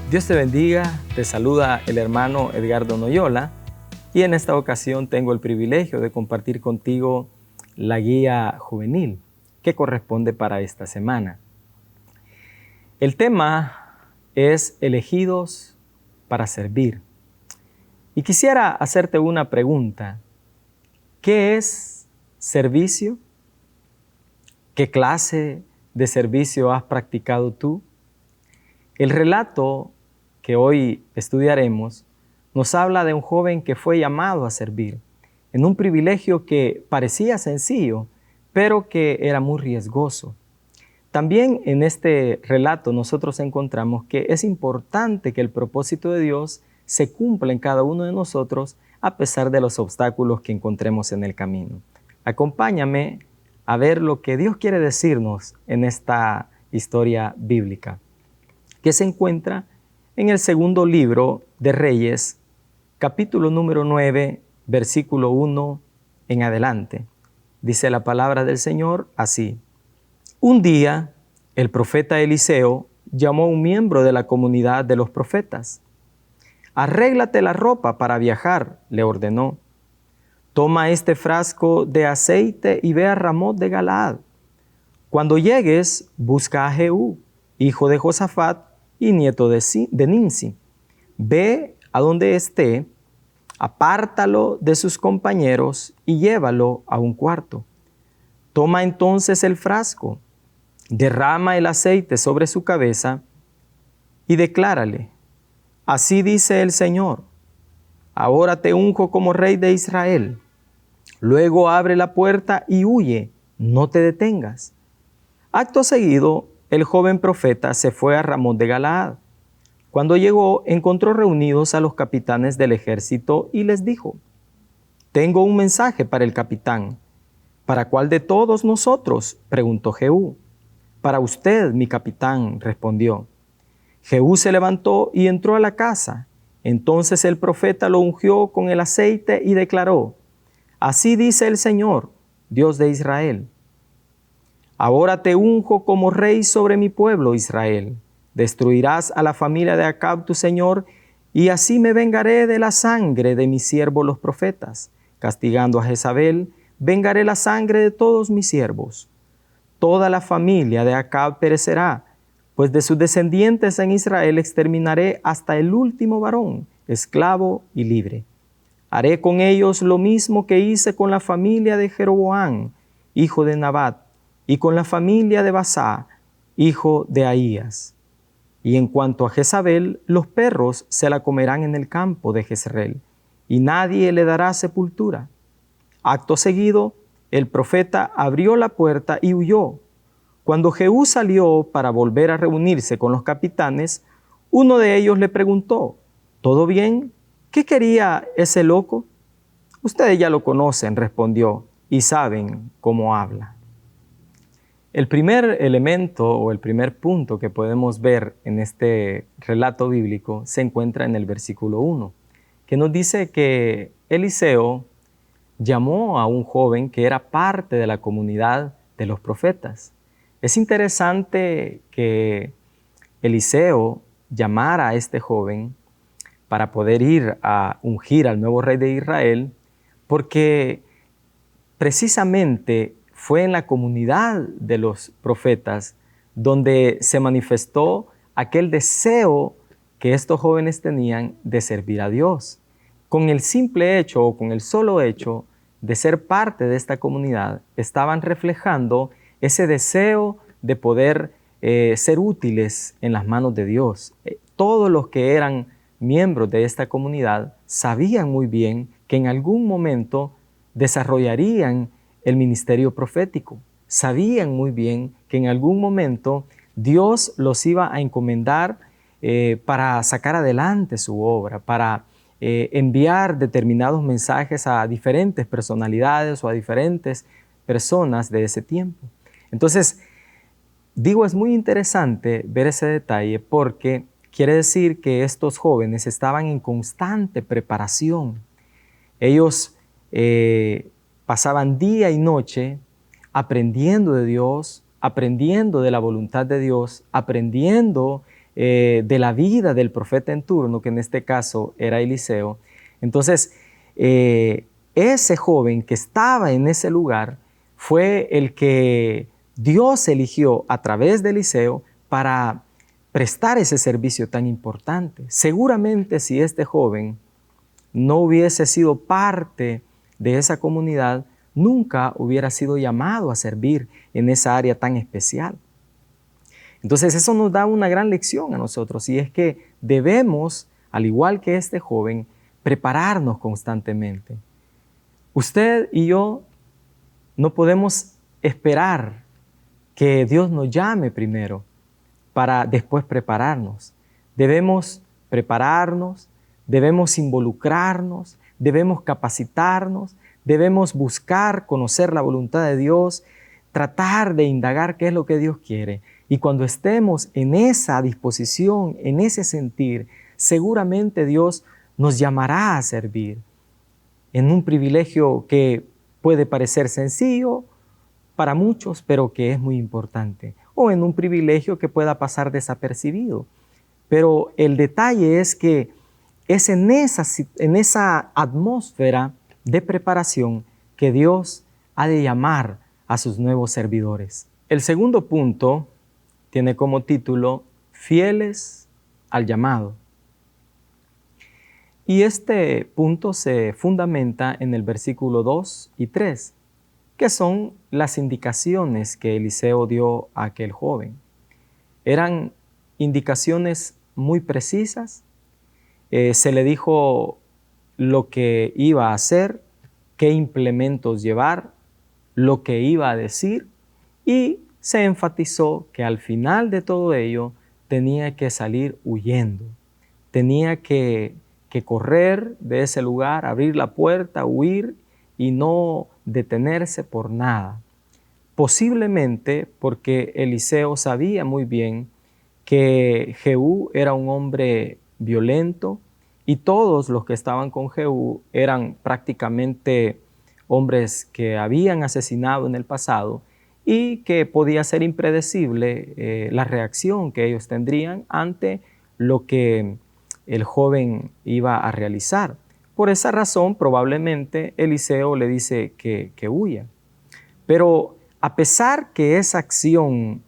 Dios te bendiga, te saluda el hermano Edgardo Noyola y en esta ocasión tengo el privilegio de compartir contigo la guía juvenil que corresponde para esta semana. El tema es elegidos para servir. Y quisiera hacerte una pregunta. ¿Qué es servicio? ¿Qué clase de servicio has practicado tú? El relato que hoy estudiaremos nos habla de un joven que fue llamado a servir en un privilegio que parecía sencillo, pero que era muy riesgoso. También en este relato nosotros encontramos que es importante que el propósito de Dios se cumpla en cada uno de nosotros a pesar de los obstáculos que encontremos en el camino. Acompáñame a ver lo que Dios quiere decirnos en esta historia bíblica, que se encuentra en el segundo libro de Reyes, capítulo número 9, versículo 1 en adelante. Dice la palabra del Señor así: Un día, el profeta Eliseo llamó a un miembro de la comunidad de los profetas. «Arréglate la ropa para viajar», le ordenó. «Toma este frasco de aceite y ve a Ramot de Galaad. Cuando llegues, busca a Jehú, hijo de Josafat y nieto de Nimsi. Ve a donde esté, apártalo de sus compañeros y llévalo a un cuarto. Toma entonces el frasco, derrama el aceite sobre su cabeza y declárale: Así dice el Señor, ahora te unjo como rey de Israel. Luego abre la puerta y huye, no te detengas». Acto seguido, el joven profeta se fue a Ramot de Galaad. Cuando llegó, encontró reunidos a los capitanes del ejército y les dijo: «Tengo un mensaje para el capitán». «¿Para cuál de todos nosotros?», preguntó Jehú. «Para usted, mi capitán», respondió. Jehú se levantó y entró a la casa. Entonces el profeta lo ungió con el aceite y declaró: «Así dice el Señor, Dios de Israel. Ahora te unjo como rey sobre mi pueblo Israel. Destruirás a la familia de Acab tu señor, y así me vengaré de la sangre de mis siervos los profetas. Castigando a Jezabel, vengaré la sangre de todos mis siervos. Toda la familia de Acab perecerá, pues de sus descendientes en Israel exterminaré hasta el último varón, esclavo y libre. Haré con ellos lo mismo que hice con la familia de Jeroboam, hijo de Nabat, y con la familia de Basá, hijo de Ahías. Y en cuanto a Jezabel, los perros se la comerán en el campo de Jezreel, y nadie le dará sepultura». Acto seguido, el profeta abrió la puerta y huyó. Cuando Jehú salió para volver a reunirse con los capitanes, uno de ellos le preguntó: «¿Todo bien? ¿Qué quería ese loco?». «Ustedes ya lo conocen», respondió, «y saben cómo habla». El primer elemento o el primer punto que podemos ver en este relato bíblico se encuentra en el versículo 1, que nos dice que Eliseo llamó a un joven que era parte de la comunidad de los profetas. Es interesante que Eliseo llamara a este joven para poder ir a ungir al nuevo rey de Israel, porque precisamente fue en la comunidad de los profetas donde se manifestó aquel deseo que estos jóvenes tenían de servir a Dios. Con el simple hecho o con el solo hecho de ser parte de esta comunidad, estaban reflejando ese deseo de poder ser útiles en las manos de Dios. Todos los que eran miembros de esta comunidad sabían muy bien que en algún momento desarrollarían el ministerio profético. Sabían muy bien que en algún momento Dios los iba a encomendar para sacar adelante su obra, para enviar determinados mensajes a diferentes personalidades o a diferentes personas de ese tiempo. Entonces, digo, es muy interesante ver ese detalle porque quiere decir que estos jóvenes estaban en constante preparación. Ellos pasaban día y noche aprendiendo de Dios, aprendiendo de la voluntad de Dios, aprendiendo de la vida del profeta en turno, que en este caso era Eliseo. Entonces, ese joven que estaba en ese lugar fue el que Dios eligió a través de Eliseo para prestar ese servicio tan importante. Seguramente si este joven no hubiese sido parte de esa comunidad, nunca hubiera sido llamado a servir en esa área tan especial. Entonces eso nos da una gran lección a nosotros, y es que debemos, al igual que este joven, prepararnos constantemente. Usted y yo no podemos esperar que Dios nos llame primero para después prepararnos. Debemos prepararnos, debemos involucrarnos, debemos capacitarnos, debemos buscar conocer la voluntad de Dios, tratar de indagar qué es lo que Dios quiere. Y cuando estemos en esa disposición, en ese sentir, seguramente Dios nos llamará a servir en un privilegio que puede parecer sencillo para muchos, pero que es muy importante, o en un privilegio que pueda pasar desapercibido. Pero el detalle es que es en esa atmósfera de preparación que Dios ha de llamar a sus nuevos servidores. El segundo punto tiene como título Fieles al llamado. Y este punto se fundamenta en el versículo 2 y 3, que son las indicaciones que Eliseo dio a aquel joven. Eran indicaciones muy precisas. Se le dijo lo que iba a hacer, qué implementos llevar, lo que iba a decir, y se enfatizó que al final de todo ello tenía que salir huyendo. Tenía que correr de ese lugar, abrir la puerta, huir y no detenerse por nada. Posiblemente porque Eliseo sabía muy bien que Jehú era un hombre violento y todos los que estaban con Jehú eran prácticamente hombres que habían asesinado en el pasado y que podía ser impredecible la reacción que ellos tendrían ante lo que el joven iba a realizar. Por esa razón, probablemente Eliseo le dice que huya. Pero a pesar que esa acción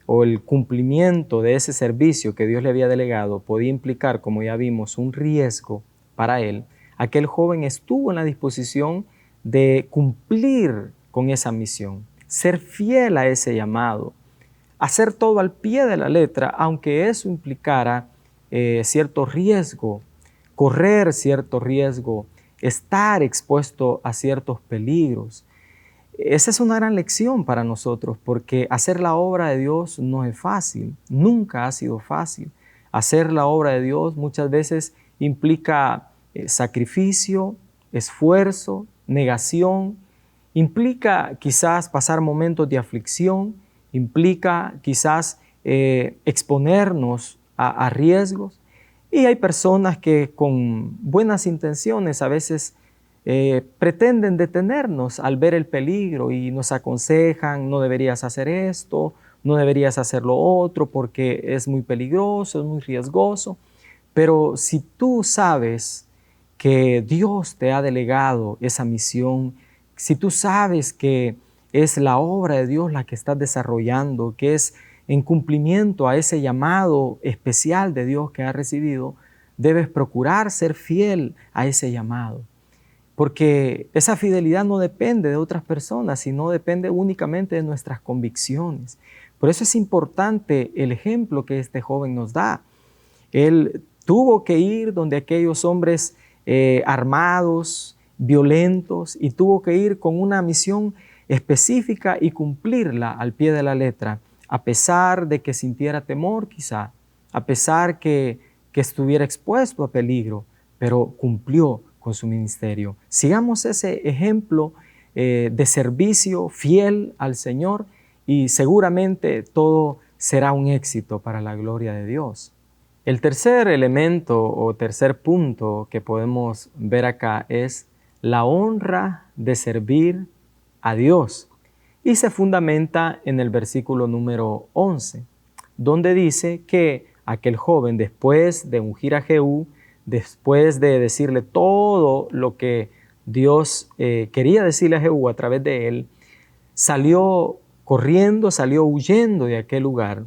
o el cumplimiento de ese servicio que Dios le había delegado podía implicar, como ya vimos, un riesgo para él, aquel joven estuvo en la disposición de cumplir con esa misión, ser fiel a ese llamado, hacer todo al pie de la letra, aunque eso implicara cierto riesgo, correr cierto riesgo, estar expuesto a ciertos peligros. Esa es una gran lección para nosotros, porque hacer la obra de Dios no es fácil, nunca ha sido fácil. Hacer la obra de Dios muchas veces implica sacrificio, esfuerzo, negación, implica quizás pasar momentos de aflicción, implica quizás exponernos a riesgos. Y hay personas que con buenas intenciones a veces pretenden detenernos al ver el peligro y nos aconsejan: no deberías hacer esto, no deberías hacer lo otro porque es muy peligroso, es muy riesgoso. Pero si tú sabes que Dios te ha delegado esa misión, si tú sabes que es la obra de Dios la que estás desarrollando, que es en cumplimiento a ese llamado especial de Dios que has recibido, debes procurar ser fiel a ese llamado. Porque esa fidelidad no depende de otras personas, sino depende únicamente de nuestras convicciones. Por eso es importante el ejemplo que este joven nos da. Él tuvo que ir donde aquellos hombres armados, violentos, y tuvo que ir con una misión específica y cumplirla al pie de la letra, a pesar de que sintiera temor quizá, a pesar que estuviera expuesto a peligro, pero cumplió con su ministerio. Sigamos ese ejemplo de servicio fiel al Señor y seguramente todo será un éxito para la gloria de Dios. El tercer elemento o tercer punto que podemos ver acá es la honra de servir a Dios, y se fundamenta en el versículo número 11, donde dice que aquel joven, después de ungir a Jehú, después de decirle todo lo que Dios quería decirle a Jehú a través de él, salió corriendo, salió huyendo de aquel lugar.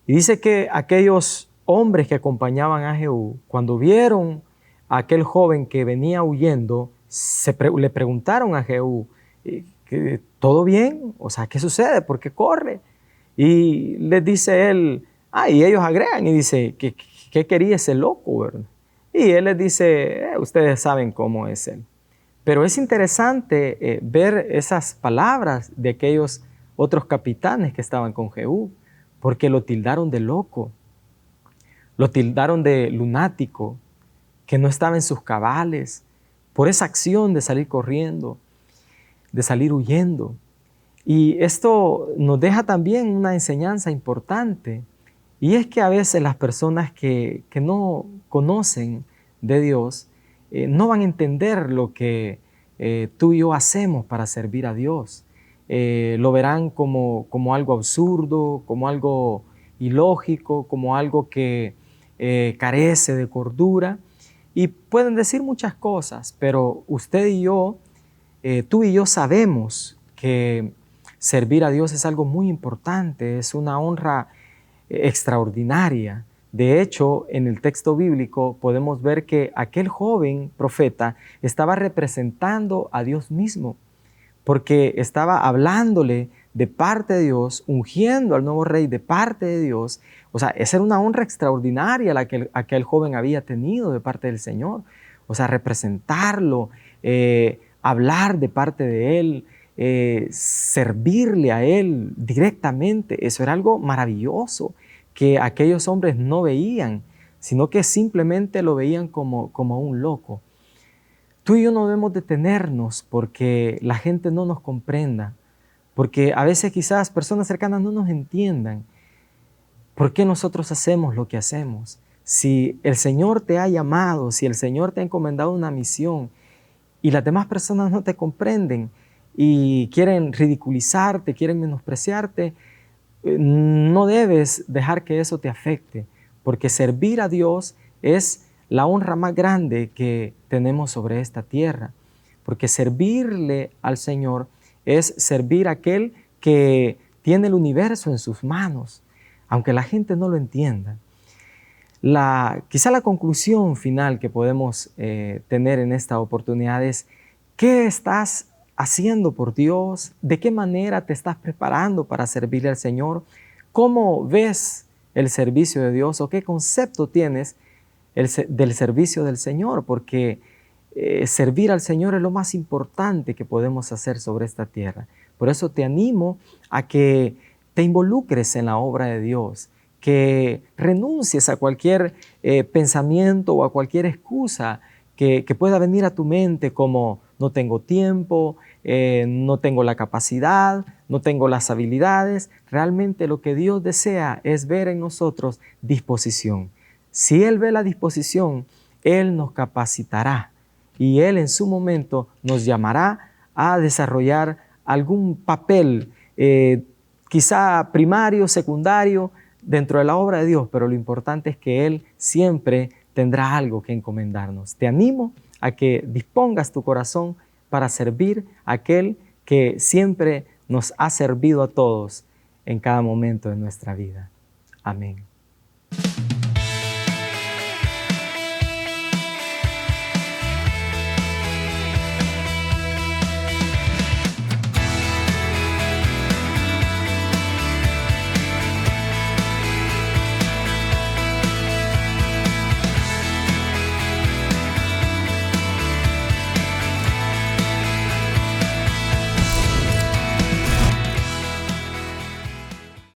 Y dice que aquellos hombres que acompañaban a Jehú, cuando vieron a aquel joven que venía huyendo, le preguntaron a Jehú, ¿todo bien? O sea, ¿qué sucede? ¿Por qué corre? Y les dice él, y ellos agregan y dice, ¿qué quería ese loco, verdad? Y él les dice, ustedes saben cómo es él. Pero es interesante ver esas palabras de aquellos otros capitanes que estaban con Jehú, porque lo tildaron de loco, lo tildaron de lunático, que no estaba en sus cabales, por esa acción de salir corriendo, de salir huyendo. Y esto nos deja también una enseñanza importante, y es que a veces las personas que no conocen de Dios no van a entender lo que tú y yo hacemos para servir a Dios. Lo verán como algo absurdo, como algo ilógico, como algo que carece de cordura, y pueden decir muchas cosas, pero usted y yo, tú y yo sabemos que servir a Dios es algo muy importante, es una honra extraordinaria. De hecho, en el texto bíblico podemos ver que aquel joven profeta estaba representando a Dios mismo, porque estaba hablándole de parte de Dios, ungiendo al nuevo rey de parte de Dios. O sea, esa era una honra extraordinaria la que aquel joven había tenido de parte del Señor. O sea, representarlo, hablar de parte de Él, servirle a Él directamente. Eso era algo maravilloso que aquellos hombres no veían, sino que simplemente lo veían como un loco. Tú y yo no debemos detenernos porque la gente no nos comprenda, porque a veces quizás personas cercanas no nos entiendan por qué nosotros hacemos lo que hacemos. Si el Señor te ha llamado, si el Señor te ha encomendado una misión y las demás personas no te comprenden y quieren ridiculizarte, quieren menospreciarte, no debes dejar que eso te afecte, porque servir a Dios es la honra más grande que tenemos sobre esta tierra, porque servirle al Señor es servir a aquel que tiene el universo en sus manos, aunque la gente no lo entienda. Quizá la conclusión final que podemos tener en esta oportunidad es: ¿qué estás haciendo por Dios? ¿De qué manera te estás preparando para servirle al Señor? ¿Cómo ves el servicio de Dios o qué concepto tienes del servicio del Señor? Porque servir al Señor es lo más importante que podemos hacer sobre esta tierra. Por eso te animo a que te involucres en la obra de Dios, que renuncies a cualquier pensamiento o a cualquier excusa que pueda venir a tu mente, como no tengo tiempo, no tengo la capacidad, no tengo las habilidades. Realmente lo que Dios desea es ver en nosotros disposición. Si Él ve la disposición, Él nos capacitará y Él en su momento nos llamará a desarrollar algún papel, quizá primario, secundario, dentro de la obra de Dios, pero lo importante es que Él siempre tendrá algo que encomendarnos. Te animo a que dispongas tu corazón para servir a aquel que siempre nos ha servido a todos en cada momento de nuestra vida. Amén.